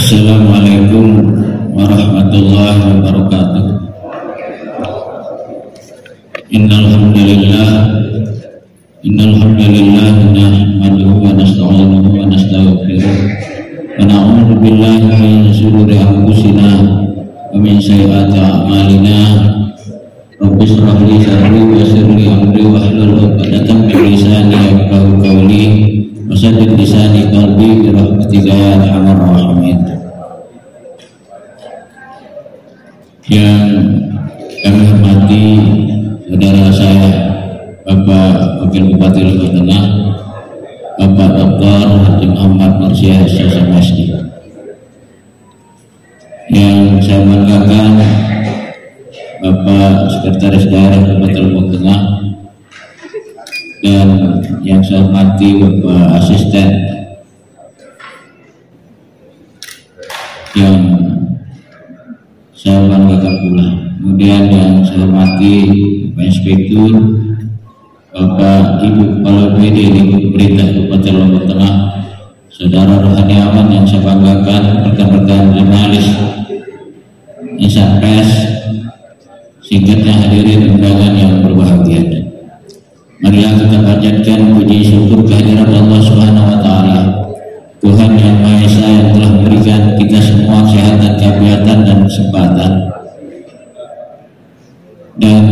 Assalamualaikum warahmatullahi wabarakatuh. Innal hamdalillah nahmaduhu wa nasta'inuhu wa nastaghfiruh wa na'udzu billahi min shururi anfusina wa min sayyiati a'malina. Rabbi shrah li sadri wa yassir li amri wahlul 'uqdatam min lisani yafqahu qawli wa saddid lisani qalbi bi rahmatika ya arhamar rahimin. Yang kami hormati saudara saya Bapak Wakil Bupati Lombok Tengah, Bapak Dr. Haji Muhammad Marsyah SMSI. Yang saya banggakan Bapak Sekretaris Daerah Kabupaten Lombok Tengah, dan yang saya hormati Bapak Asisten yang saya banggakan pula. Kemudian yang saya hormati Bapak Inspektur, Bapak Ibu Kepala PD di Pemerintah Kabupaten Lombok Tengah, saudara rohaniawan yang saya banggakan, rekan-rekan jurnalis, insan pers, singkatnya hadirin undangan yang berbahagia. Marilah kita panjatkan puji syukur kehadirat Allah Subhanahu wa taala, Tuhan yang Maha Esa, yang telah memberikan kita semua kesehatan, kegiatan dan kesempatan. Dan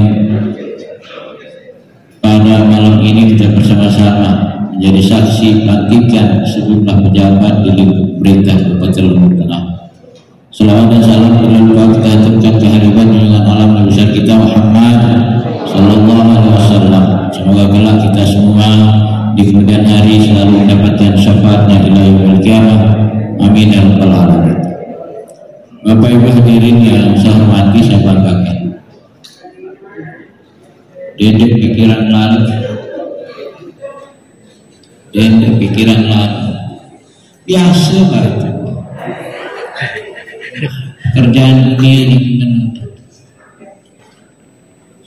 pada malam ini kita bersama-sama menjadi saksi pelantikan sejumlah pejabat di lingkup pemerintah Kabupaten Lombok Tengah. Selawat dan salam berlimpah kita haturkan kehadiran junjungan alam Nabi besar kita Muhammad sallallahu alaihi wasallam. Semoga kelak kita semua di kemudian hari selalu mendapatkan syafaatnya ila yaumil qiyamah. Amin ya rabbal alamin. Bapak Ibu hadirin yang saya hormati, saya banggakan. Dedek pikiran lalu, dedek pikiran lalu, biasa banget. Kerjaan dunia ini menentu.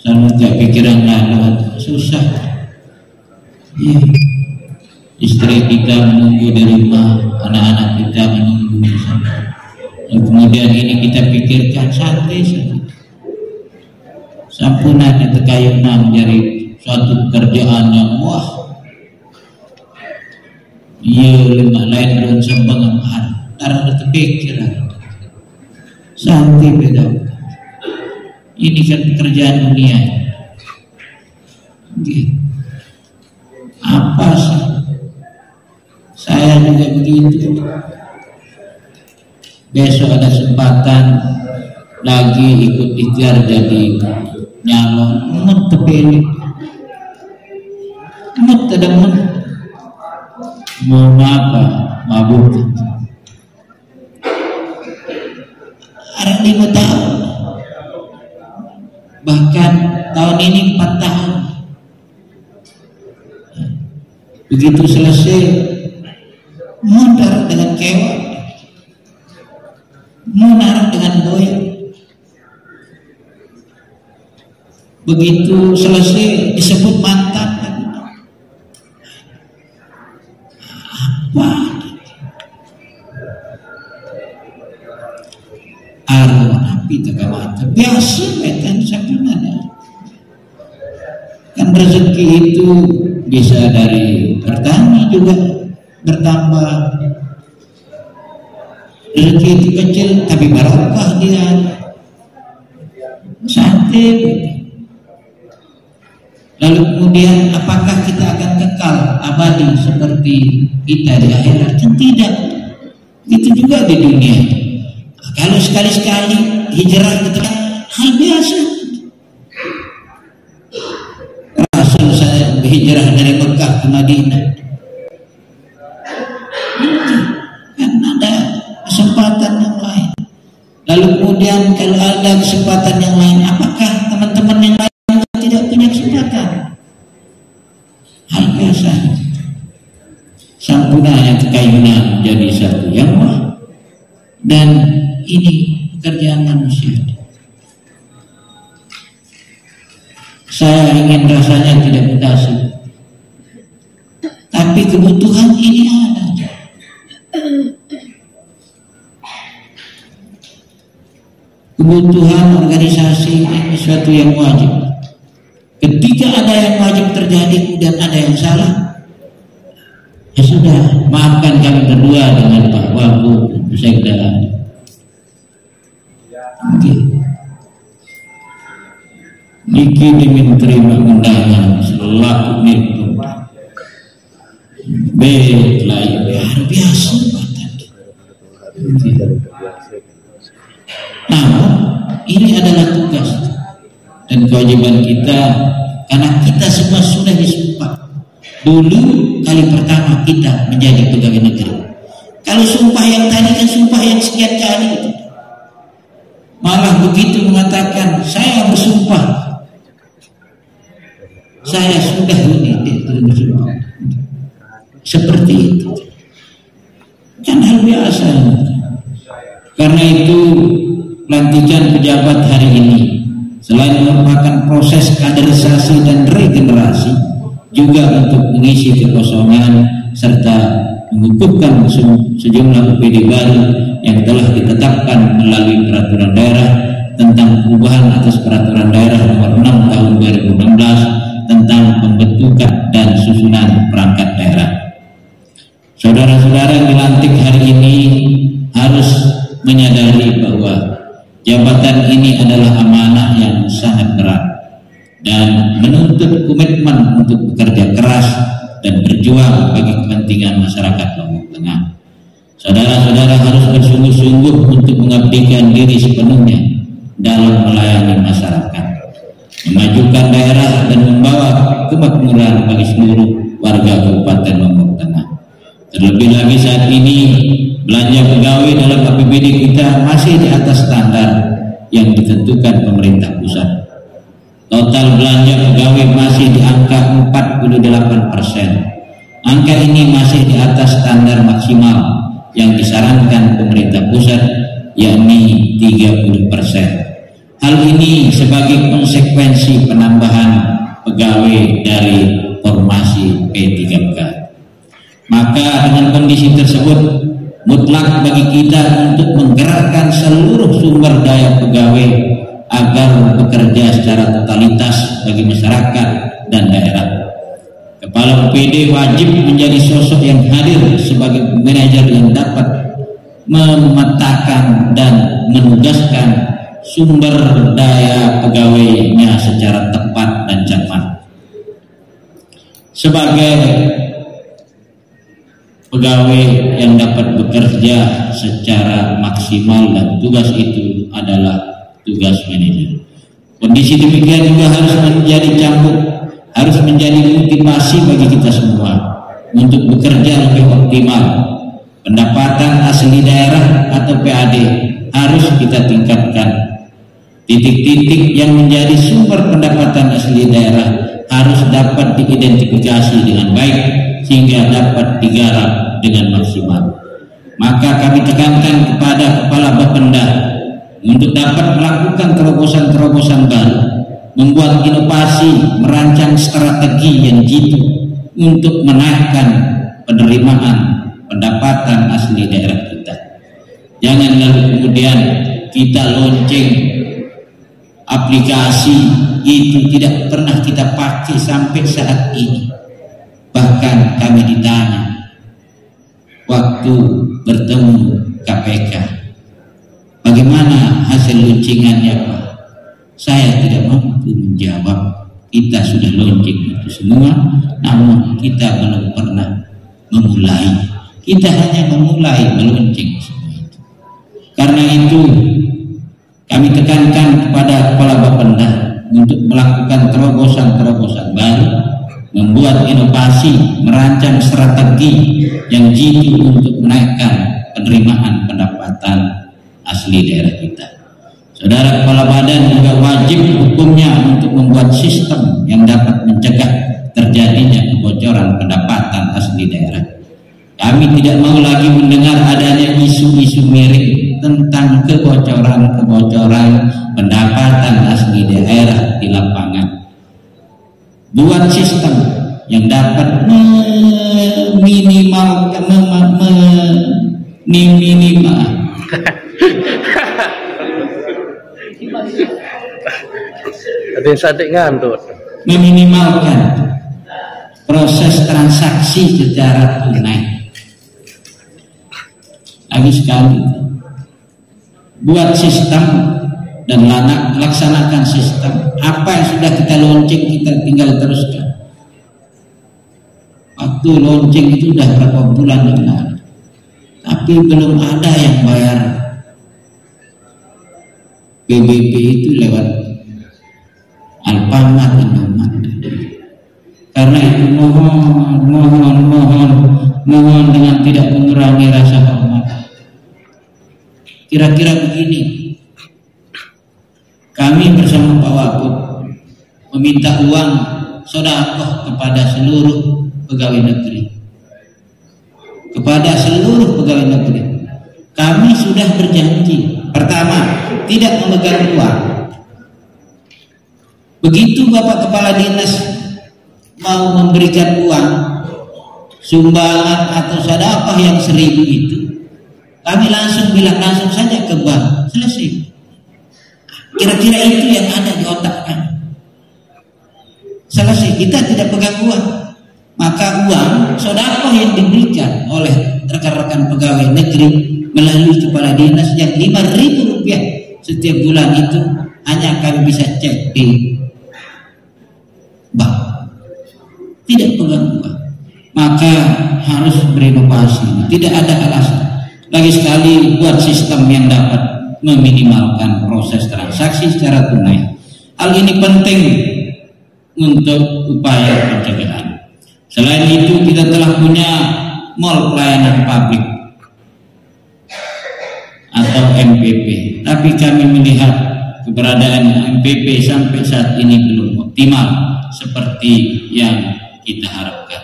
Sama tak pikiran lalu, susah. Ya. Istri kita menunggu di rumah, anak-anak kita menunggu di sana. Dan kemudian ini kita pikirkan santai saja. Sampunannya tekayunan menjadi suatu pekerjaan yang wah. Iya, lima lain belum sembang mahal. Tarah terpikiran. Santai beda. Ini kan pekerjaan dunia. Gitu. Apa sih? Saya juga begitu. Besok ada kesempatan lagi ikut ikhtiar jadi nyalon, terpilih. Tidak mau apa? Mabuk. Ada 5 tahun. Bahkan tahun ini 4 tahun. Begitu selesai, mundar dengan kewat, mundar dengan goyang. Begitu selesai disebut mantan. Apa? Arwah nabi tegamata biasa kan sebenarnya. Kan rezeki itu bisa dari bertani juga bertambah. Rezeki itu kecil tapi barokah dia. Santai. Lalu kemudian apakah kita akan kekal abadi seperti kita di akhirat? Tidak. Itu juga di dunia. Kalau sekali-sekali hijrah ke tempat hal biasa. Rasul saya berhijrah dari Mekah ke Madinah. Kan ada kesempatan yang lain. Lalu kemudian kalau ada kesempatan yang lain, apakah teman-teman yang lain tidak punya kesempatan? Hal biasa. Sampunanya kekayunan menjadi satu yang wah. Dan ini pekerjaan manusia. Saya ingin rasanya tidak mutasi, tapi kebutuhan ini ada. kebutuhan organisasi ini suatu yang wajib. Ketika ada yang wajib terjadi dan ada yang salah, ya sudah, maafkan kami berdua dengan Pak Wagub, Sekda. Niki dimin terima undangan selaku milik B lain luar biasa. Nah, ini adalah tugas dan kewajiban kita, karena kita semua sudah disumpah. Dulu kali pertama kita menjadi pegawai negeri. Kalau sumpah yang tadi kan sumpah yang sekian kali itu. Malah begitu mengatakan saya bersumpah, saya sudah bersumpah. Seperti itu kan hal biasa. Karena itu pelantikan pejabat hari ini selain merupakan proses kaderisasi dan regenerasi, juga untuk mengisi kekosongan serta mengukuhkan sejumlah UPD baru yang telah ditetapkan melalui peraturan daerah tentang perubahan atas peraturan daerah nomor 6 tahun 2016 tentang pembentukan dan susunan perangkat daerah. Saudara-saudara yang dilantik hari ini harus menyadari bahwa jabatan ini adalah amanah yang sangat berat dan menuntut komitmen untuk bekerja keras dan berjuang bagi kepentingan masyarakat Lombok Tengah. Saudara-saudara harus bersungguh-sungguh untuk mengabdikan diri sepenuhnya dalam melayani masyarakat, memajukan daerah dan membawa kemakmuran bagi seluruh warga Kabupaten Lombok Tengah. Terlebih lagi saat ini belanja pegawai dalam APBD kita masih di atas standar yang ditentukan pemerintah pusat. Total belanja pegawai masih di angka 48%. Angka ini masih di atas standar maksimal yang disarankan pemerintah pusat, yakni 30%. Hal ini sebagai konsekuensi penambahan pegawai dari formasi P3K. Maka dengan kondisi tersebut mutlak bagi kita untuk menggerakkan seluruh sumber daya pegawai agar bekerja secara totalitas bagi masyarakat dan daerah. Kepala UPD wajib menjadi sosok yang hadir sebagai manajer yang dapat memetakan dan menugaskan sumber daya pegawainya secara tepat dan cepat. Sebagai pegawai yang dapat bekerja secara maksimal dan tugas itu adalah tugas manajer. Kondisi demikian juga harus menjadi cambuk, harus menjadi motivasi bagi kita semua untuk bekerja lebih optimal. Pendapatan asli daerah atau PAD harus kita tingkatkan. Titik-titik yang menjadi sumber pendapatan asli daerah harus dapat diidentifikasi dengan baik sehingga dapat digarap dengan maksimal. Maka kami tekankan kepada Kepala Bapenda untuk dapat melakukan terobosan-terobosan baru, membuat inovasi, merancang strategi yang jitu untuk menaikkan penerimaan pendapatan asli daerah kita. Jangan lalu kemudian kita lonceng aplikasi itu tidak pernah kita pakai sampai saat ini. Bahkan kami ditanya waktu bertemu KPK, bagaimana hasil launcingannya Pak? Saya tidak mampu menjawab. Kita sudah launching itu semua, namun kita belum pernah memulai. Kita hanya memulai meluncing semua itu. Karena itu kami tekankan kepada Kepala Bapenda untuk melakukan terobosan-terobosan baru, membuat inovasi, merancang strategi yang jitu untuk menaikkan penerimaan pendapatan asli daerah kita. Saudara Kepala Badan juga wajib hukumnya untuk membuat sistem yang dapat mencegah terjadinya kebocoran pendapatan asli daerah. Kami tidak mau lagi mendengar adanya isu-isu miring tentang kebocoran-kebocoran pendapatan asli daerah di lapangan. Buat sistem yang dapat Ada yang sadik ngandut. Meminimalkan proses transaksi secara tunai. Lagi sekali, buat sistem dan laksanakan sistem. Apa yang sudah kita launching kita tinggal teruskan. Waktu launching itu udah berapa bulan yang lalu, tapi belum ada yang bayar PBB itu lewat Alfamart dan Indomaret. Karena itu mohon dengan tidak mengurangi rasa hormat. Kira-kira begini, kami bersama Pak Wagub meminta uang sedekah kepada seluruh pegawai negeri. Kepada seluruh pegawai negeri, kami sudah berjanji. Pertama, tidak memegang uang. Begitu Bapak Kepala Dinas mau memberikan uang sumbangan atau sedekah yang 1.000 itu, kami langsung bilang langsung saja ke bank, selesai. Kira-kira itu yang ada di otak kami. Selesai, kita tidak pegang uang. Maka uang sedekah yang diberikan oleh rekan-rekan pegawai negeri melalui kepala dinas yang 5.000 rupiah setiap bulan itu hanya kami bisa cek di bank, tidak pegang uang. Maka harus berinovasi, tidak ada alasan. Lagi sekali, buat sistem yang dapat meminimalkan proses transaksi secara tunai. Hal ini penting untuk upaya pencegahan. Selain itu, kita telah punya mall pelayanan publik atau MPP, tapi kami melihat keberadaan MPP sampai saat ini belum optimal seperti yang kita harapkan.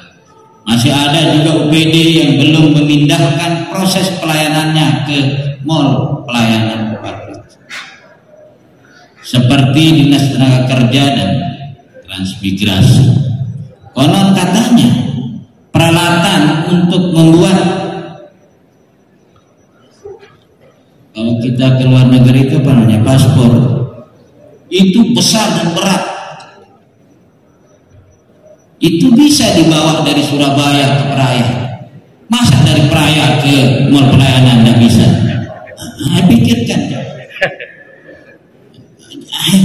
Masih ada juga UPD yang belum memindahkan proses pelayanannya ke mall pelayanan publik, seperti Dinas Tenaga Kerja dan Transmigrasi. Konon katanya peralatan untuk membuat, kalau kita ke luar negeri itu apa namanya, paspor, itu besar dan berat. Itu bisa dibawa dari Surabaya ke Praia. Masa dari Praia ke mall pelayanan tidak bisa? Pikirkan.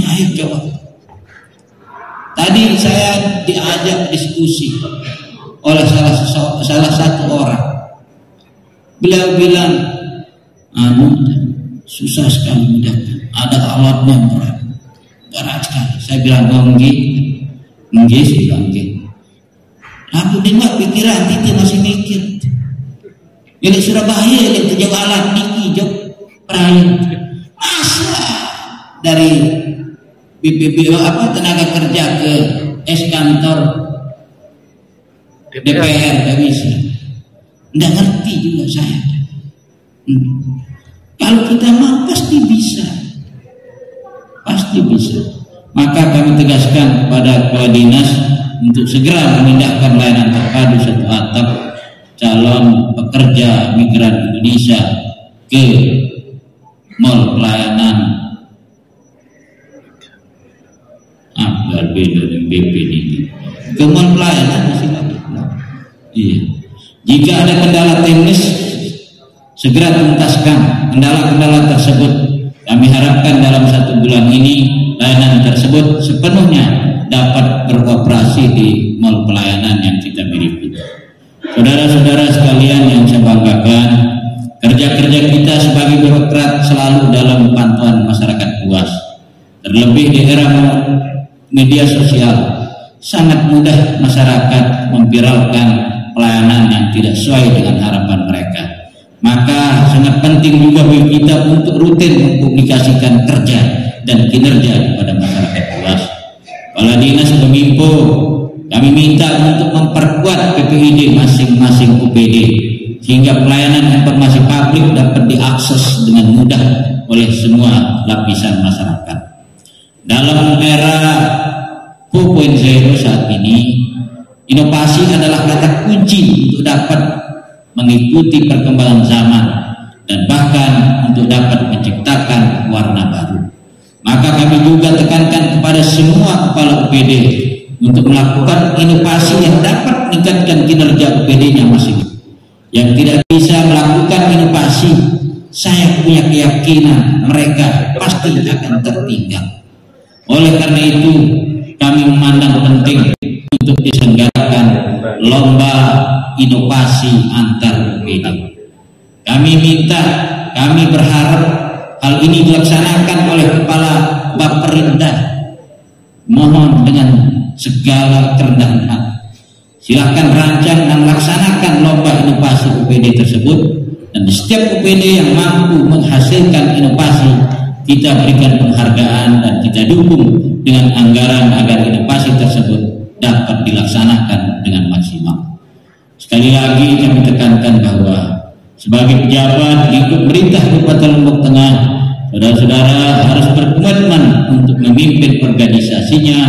Ayo coba. Tadi saya diajak diskusi oleh salah satu orang. Beliau bilang, susah sekali mendapatkan. Ada alatnya berat sekali. Saya bilang, enggak sih, enggak. Aku dengar pikiran kita masih mikir. Jadi Surabaya itu jauh alat niki jauh perayaan. Masa dari BPBO tenaga kerja ke kantor DPR tidak bisa. Tidak ngerti juga saya. Kalau kita mau pasti bisa. Pasti bisa. Maka kami tegaskan kepada kepala dinas untuk segera memindahkan layanan terpadu satu atap calon pekerja migran Indonesia ke mall pelayanan BP ini, ke mall pelayanan silakan. Iya. Jika ada kendala teknis, segera tuntaskan kendala-kendala tersebut. Kami harapkan dalam 1 bulan ini layanan tersebut sepenuhnya dapat beroperasi di mall pelayanan yang kita miliki. Saudara-saudara sekalian yang saya banggakan, kerja-kerja kita sebagai birokrat selalu dalam pantauan masyarakat luas. Terlebih di era media sosial, sangat mudah masyarakat memviralkan pelayanan yang tidak sesuai dengan harapan mereka. Maka sangat penting juga bagi kita untuk rutin mempublikasikan kerja dan kinerja kepada masyarakat luas. Kepala dinas Kominfo, kami minta untuk memperkuat PPID masing-masing UPD sehingga pelayanan informasi publik dapat diakses dengan mudah oleh semua lapisan masyarakat. Dalam era 4.0 saat ini, inovasi adalah kata kunci untuk dapat mengikuti perkembangan zaman dan bahkan untuk dapat menciptakan warna baru. Maka kami juga tekankan kepada semua kepala UPD untuk melakukan inovasi yang dapat meningkatkan kinerja UPD-nya masing. Yang tidak bisa melakukan inovasi, saya punya keyakinan mereka pasti akan tertinggal. Oleh karena itu, kami memandang penting untuk diselenggarakan lomba inovasi antar UPD. Kami berharap hal ini dilaksanakan oleh Kepala Baperinda. Mohon dengan segala kerendahan hati, silahkan rancang dan laksanakan lomba inovasi UPD tersebut, dan di setiap UPD yang mampu menghasilkan inovasi, kita berikan penghargaan dan kita dukung dengan anggaran agar inovasi tersebut dapat dilaksanakan dengan maksimal. Sekali lagi kami tekankan bahwa sebagai pejabat di pemerintah Kabupaten Lombok Tengah, saudara-saudara harus berkomitmen untuk memimpin organisasinya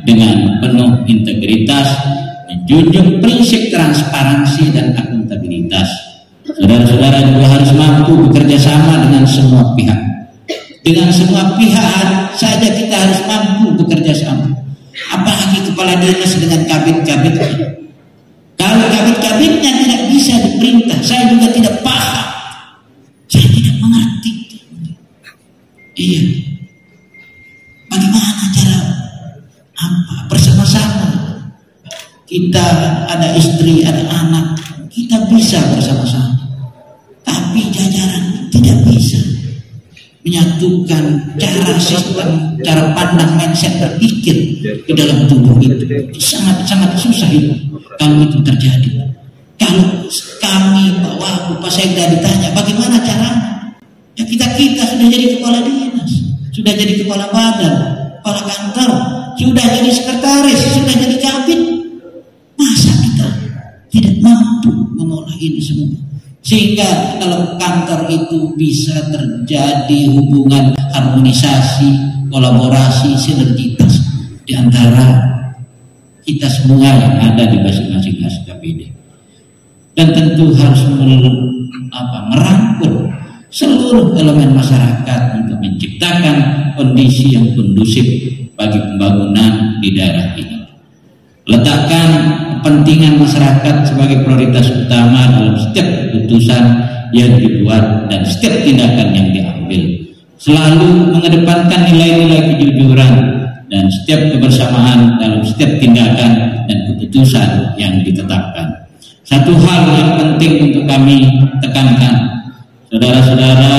dengan penuh integritas, menjunjung prinsip transparansi dan akuntabilitas. Saudara-saudara juga harus mampu bekerja sama dengan semua pihak. Dengan semua pihak saja kita harus mampu bekerja sama. Apalagi kepala dinas dengan kabit-kabitnya. Kalau kabit-kabitnya tidak bisa diperintah, saya juga tidak paham. Saya tidak mengerti. Iya. Bagaimana cara bersama-sama? Kita ada istri, ada anak, kita bisa bersama-sama. Tapi jajaran tidak bisa menyatukan cara sistem, cara pandang, mindset berpikir di dalam tubuh itu. Sangat susah itu kalau itu terjadi. Kalau kami, Pak Wagub, Pak Sekda ditanya bagaimana caranya, ya kita sudah jadi kepala dinas, sudah jadi kepala badan, kepala kantor, sudah jadi sekretaris, sudah jadi kabit. Masa kita tidak mampu mengolah ini semua? Sehingga kalau kantor itu bisa terjadi hubungan harmonisasi, kolaborasi, sinergitas di antara kita semua yang ada di masing-masing SKPD. Dan tentu harus merangkul seluruh elemen masyarakat untuk menciptakan kondisi yang kondusif bagi pembangunan di daerah ini. Letakkan kepentingan masyarakat sebagai prioritas utama dalam setiap keputusan yang dibuat dan setiap tindakan yang diambil. Selalu mengedepankan nilai-nilai kejujuran dan setiap kebersamaan dalam setiap tindakan dan keputusan yang ditetapkan. Satu hal yang penting untuk kami tekankan, saudara-saudara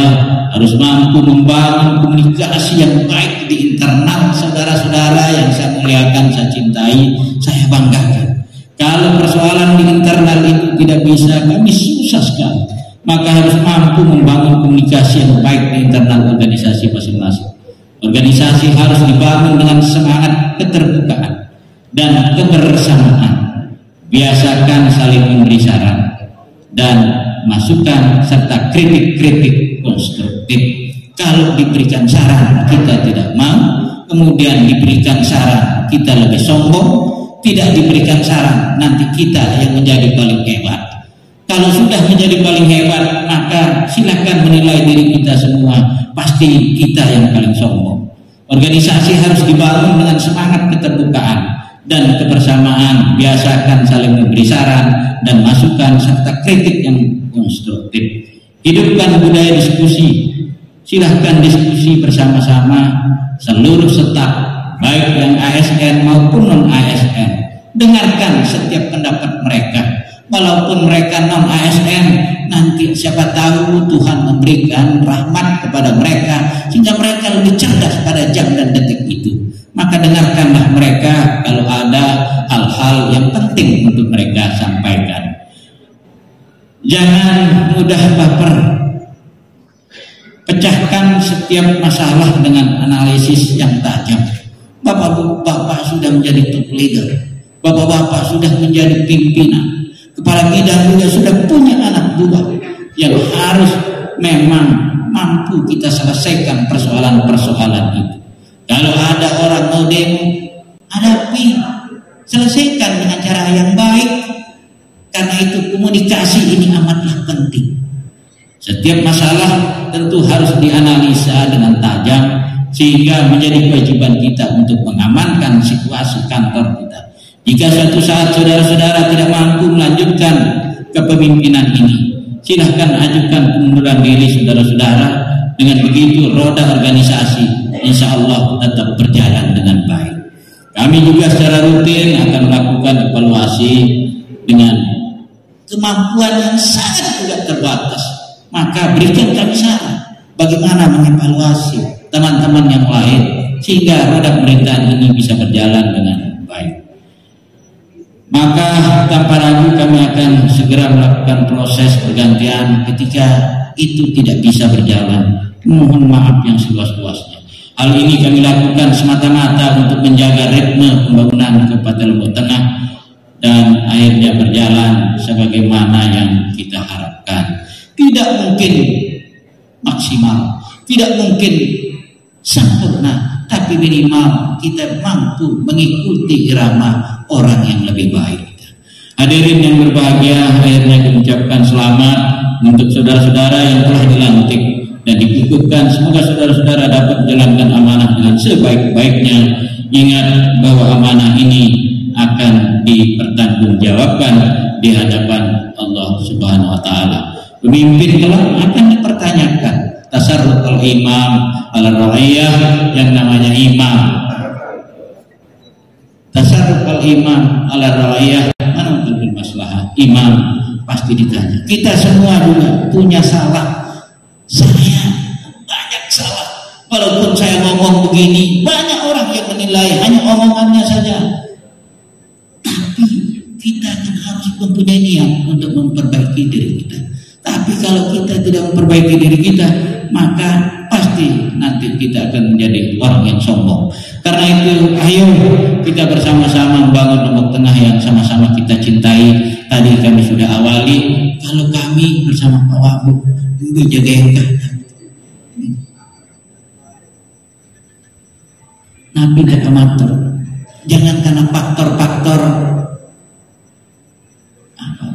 harus mampu membangun komunikasi yang baik di internal saudara-saudara yang saya muliakan, saya cintai, saya banggakan. Kalau persoalan di internal itu tidak bisa, kami susah sekali. Maka harus mampu membangun komunikasi yang baik di internal organisasi masing-masing. Organisasi harus dibangun dengan semangat keterbukaan dan kebersamaan. Biasakan saling memberi saran dan masukan serta kritik-kritik konstruktif. Kalau diberikan saran kita tidak mau, kemudian diberikan saran kita lebih sombong, tidak diberikan saran nanti kita yang menjadi paling hebat. Kalau sudah menjadi paling hebat, maka silakan menilai diri kita semua, pasti kita yang paling sombong. Organisasi harus dibangun dengan semangat keterbukaan dan kebersamaan. Biasakan saling memberi saran dan masukan serta kritik yang konstruktif. Hidupkan budaya diskusi. Silahkan diskusi bersama-sama seluruh staf, baik yang ASN maupun non-ASN. Dengarkan setiap pendapat mereka. Walaupun mereka non-ASN, nanti siapa tahu Tuhan memberikan rahmat kepada mereka sehingga mereka lebih cerdas pada jam dan detik itu. Maka dengarkanlah mereka kalau ada hal-hal yang penting untuk mereka sampaikan. Jangan mudah baper. Pecahkan setiap masalah dengan analisis yang tajam. Bapak-bapak sudah menjadi top leader. Bapak-bapak sudah menjadi pimpinan. Kepala bidang juga sudah punya anak buah yang harus memang mampu kita selesaikan persoalan-persoalan itu. Kalau ada orang mau demo, hadapi, selesaikan dengan cara yang baik. Karena itu komunikasi ini amatlah penting. Setiap masalah tentu harus dianalisa dengan tajam sehingga menjadi kewajiban kita untuk mengamankan situasi kantor kita. Jika suatu saat saudara-saudara tidak mampu melanjutkan kepemimpinan ini, silahkan ajukan pengunduran diri saudara-saudara. Dengan begitu roda organisasi insya Allah tetap berjalan dengan baik. Kami juga secara rutin akan melakukan evaluasi dengan kemampuan yang sangat juga terbatas. Maka berikan kami saran bagaimana mengevaluasi teman-teman yang lain sehingga roda pemerintahan ini bisa berjalan dengan baik. Maka tanpa ragu kami akan segera melakukan proses pergantian ketika itu tidak bisa berjalan. Mohon maaf yang seluas-luasnya. Hal ini kami lakukan semata-mata untuk menjaga ritme pembangunan Kabupaten Lombok Tengah dan akhirnya berjalan sebagaimana yang kita harapkan. Tidak mungkin maksimal, tidak mungkin sempurna, tapi minimal kita mampu mengikuti irama orang yang lebih baik. Hadirin yang berbahagia, akhirnya kami ucapkan selamat untuk saudara-saudara yang telah dilantik dan dikukuhkan. Semoga saudara-saudara dapat menjalankan amanah dengan sebaik-baiknya. Ingat bahwa amanah ini akan dipertanggungjawabkan di hadapan Allah Subhanahu wa taala. Pemimpin kelak akan dipertanyakan. Tasarruful imam ala ra'iyah, yang namanya imam. Tasarruful imam ala ra'iyah, mana untuk bermaslahat? Imam pasti ditanya. Kita semua juga punya salah. Saya banyak salah. Walaupun saya ngomong begini, banyak orang yang menilai hanya omongannya saja. Tapi kita kan harus mempunyai niat untuk memperbaiki diri kita. Tapi kalau kita tidak memperbaiki diri kita, maka pasti nanti kita akan menjadi orang yang sombong. Karena itu, ayo kita bersama-sama membangun Lombok Tengah yang sama-sama kita cintai. Tadi kami sudah awali, kalau kami bersama Pak Wabuk menjaga Nabi tidak amatur. Jangan karena faktor-faktor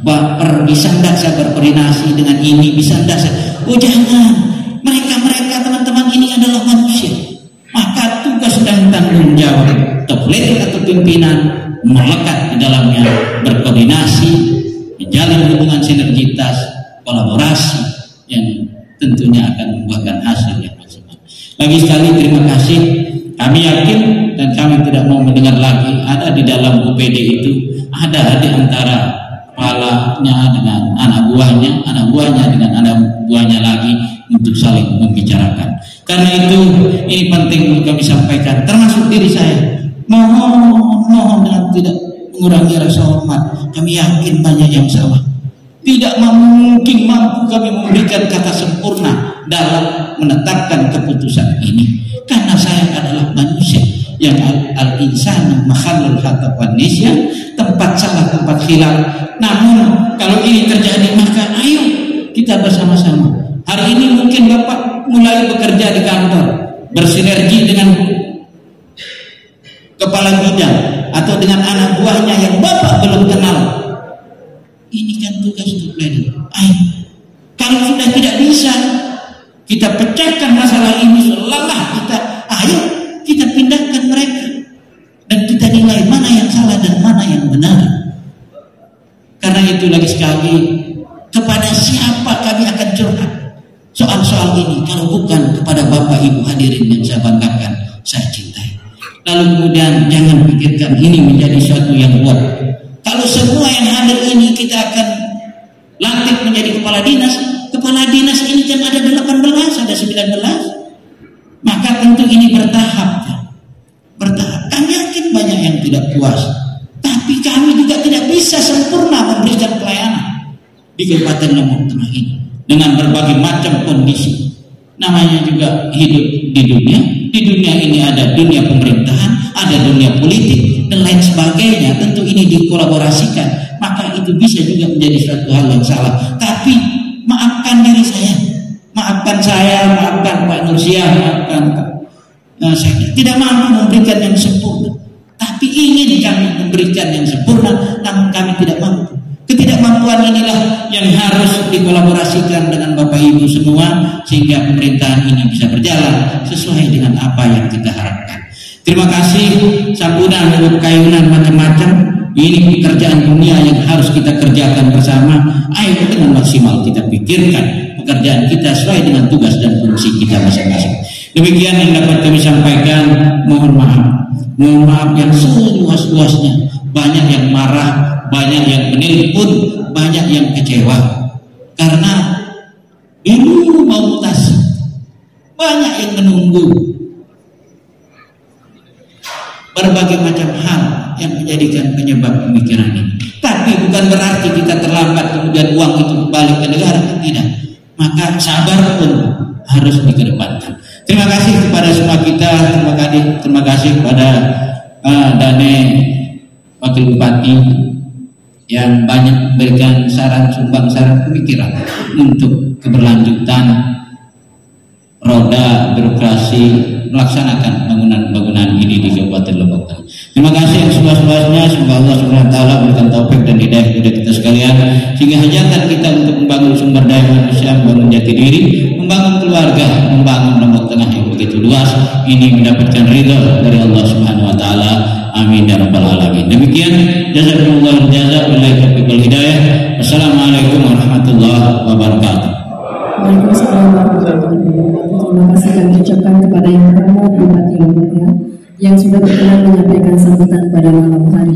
baper, bisa tidak saya berkoordinasi dengan ini, bisa tidak saya. Oh jangan, mereka teman-teman ini adalah manusia. Maka tugas dan tanggung jawab toplet atau pimpinan melekat di dalamnya, berkoordinasi, menjalin hubungan sinergitas, kolaborasi yang tentunya akan membuahkan hasil yang maksimal. Lagi sekali terima kasih. Kami yakin dan kami tidak mau mendengar lagi ada di dalam UPD itu ada di antara kepalanya dengan anak buahnya dengan anak buahnya lagi untuk saling membicarakan. Karena itu ini penting untuk kami sampaikan, termasuk diri saya. Mohon dengan tidak mengurangi rasa hormat. Kami yakin banyak yang salah. Tidak mungkin mampu kami memberikan kata sempurna dalam menetapkan keputusan ini. Karena saya adalah manusia yang al-insanu makhlul khata' wan nisyan, tempat salah, tempat khilaf. Namun kalau ini terjadi, maka ayo kita bersama-sama. Hari ini mungkin Bapak mulai bekerja di kantor, bersinergi dengan kepala bidang atau dengan anak buahnya yang Bapak belum kenal. Ini kan tugas untuk planning. Ayo, kalau sudah tidak bisa, kita pecahkan masalah ini selelah kita. Ayo kita pindahkan mereka dan kita nilai mana yang salah dan mana yang benar. Karena itu lagi sekali, kepada siapa kami akan curhat soal-soal ini kalau bukan kepada Bapak Ibu hadirin yang saya banggakan, saya cintai. Lalu kemudian jangan pikirkan ini menjadi suatu yang buat. Kalau semua yang hadir ini kita akan lantik menjadi kepala dinas ini kan ada 18, ada 19. Maka tentu ini bertahap. Kami yakin banyak yang tidak puas, tapi kami juga tidak bisa sempurna memberikan pelayanan di Kabupaten Lombok Tengah ini dengan berbagai macam kondisi. Namanya juga hidup di dunia. Di dunia ini ada dunia pemerintahan, ada dunia politik dan lain sebagainya. Tentu ini dikolaborasikan, maka itu bisa juga menjadi suatu hal yang salah. Tapi maafkan diri saya, maafkan Pak Nursia, maafkan saya tidak mampu memberikan yang sempurna. Tapi ingin kami memberikan yang sempurna, namun kami tidak mampu. Ketidakmampuan kemampuan inilah yang harus dikolaborasikan dengan Bapak Ibu semua sehingga pemerintahan ini bisa berjalan sesuai dengan apa yang kita harapkan. Terima kasih. Sampunan kayunan macam-macam. Ini pekerjaan dunia yang harus kita kerjakan bersama. Ayo dengan maksimal kita pikirkan pekerjaan kita sesuai dengan tugas dan fungsi kita masing-masing. Demikian yang dapat kami sampaikan. Mohon maaf yang seluas-luasnya. Banyak yang marah, banyak yang menelpon, banyak yang kecewa karena ini mau mutasi. Banyak yang menunggu berbagai macam hal yang menjadikan penyebab pemikiran ini. Tapi bukan berarti kita terlambat kemudian uang itu kembali ke negara, tidak. Maka sabar pun harus dikedepankan. Terima kasih kepada semua kita. Terima kasih kepada Dane Wakil Bupati yang banyak memberikan sumbang saran pemikiran untuk keberlanjutan roda birokrasi melaksanakan bangunan ini di Kabupaten Lombok Tengah. Terima kasih yang seluas-luasnya. Semoga Allah SWT berikan taufik dan hidayah kepada kita sekalian sehingga hajatan kita untuk membangun sumber daya manusia, membangun jati diri, membangun keluarga, membangun Lombok Tengah yang begitu luas ini mendapatkan ridho dari Allah SWT. Amin ya rabbal alamin. Demikian jazakumullah jazaa billahi taufiq wal hidayah. Wassalamualaikum warahmatullahi wabarakatuh. Waalaikumsalam warahmatullahi wabarakatuh. Terima kasih kami ucapkan kepada yang pertama Bupati Lombok yang sudah berkenan menyampaikan sambutan pada malam hari